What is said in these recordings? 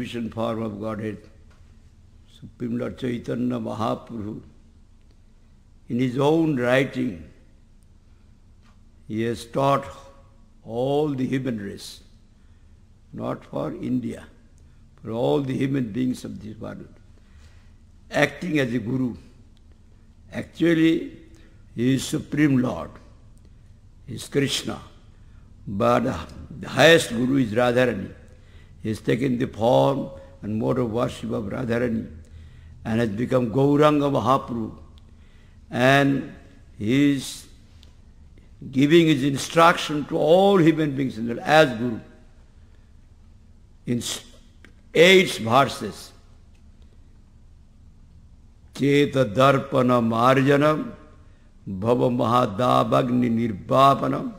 Magnificent form of Godhead, Supreme Lord Chaitanya Mahaprabhu, in his own writing, he has taught all the human race, not for India, for all the human beings of this world, acting as a guru. Actually, he is Supreme Lord, he is Krishna, but the highest guru is Radharani. He has taken the form and mode of worship of Radharani and has become Gauranga Mahaprabhu. And he is giving his instruction to all human beings in the world as Guru. In 8 verses, Cheta Darpana Marjanam, Bhava Mahadabagni Nirvapanam,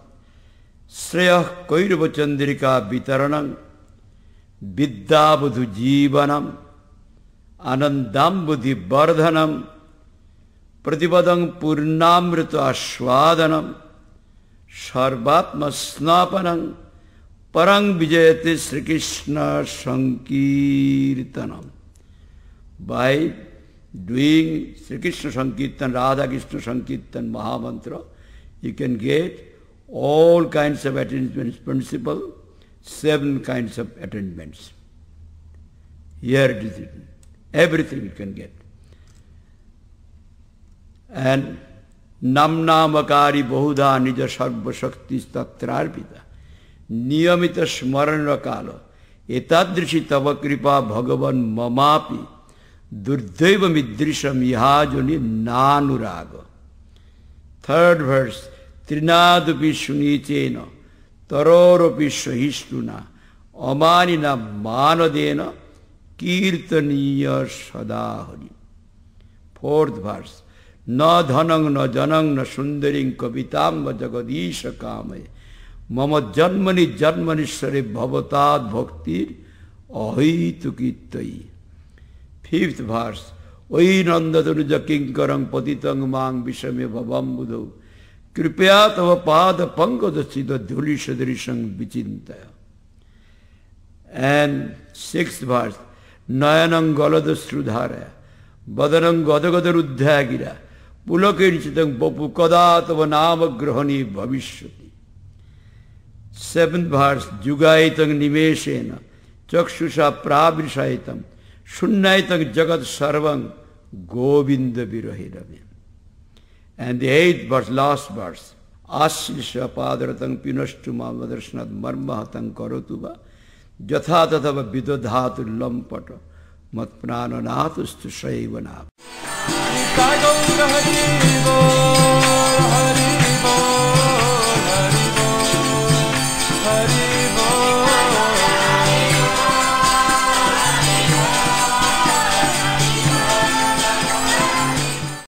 Sreyah Kairava Chandrika Vitaranam, Vidyabudhu Jivanam, Anandambudhi Bardhanam, Pratibadang Purnamrita Ashwadanam, Sarvatma Snapanam, Parang Vijayate Sri Krishna Sankirtanam. By doing Sri Krishna Sankirtan, Radha Krishna Sankirtan Mahamantra, you can get all kinds of attainments principle, 7 kinds of attainments. Here it is written. Everything you can get. And Namnamakari Bahuda Nija Sarva Shakti Tatrarpita Niyamita Smarana Kala Etadrishi Tava Kripa Bhagavan Mamapi Durdeva Midrisham Yahajoni Nanuraga. 3rd verse Trinadupi Shunichena Taroropi Shahishtuna Amanina Manadena Kirtaniya Sadahari. 4th verse Na dhanang na janang na sundaring kavitam va jagadisha kamay mama janmani janmanishare bhavatad bhaktir ahitukittai. 5th verse Oi nandadanuja kinkarang patitang mang vishame bhavam buddho kripaya tava pada pankadasida dhulishadrishang vichintaya. And 6th verse Nayanang galadasrudharaya Badanang gadagadarudhagira Pulakirchitang bapu kadatava nama grahani bhavishati. 7th verse Jugaitang nimeshena chakshusha prabrishaitam shunnaitang jagat sarvang govinda virahirami. And the 8th verse, last verse Aslisha padaratang pinashtu mamadarsanat marmahatang karotuva jatha tathava vidodhatu lampata mat prananathus tu shaivanam.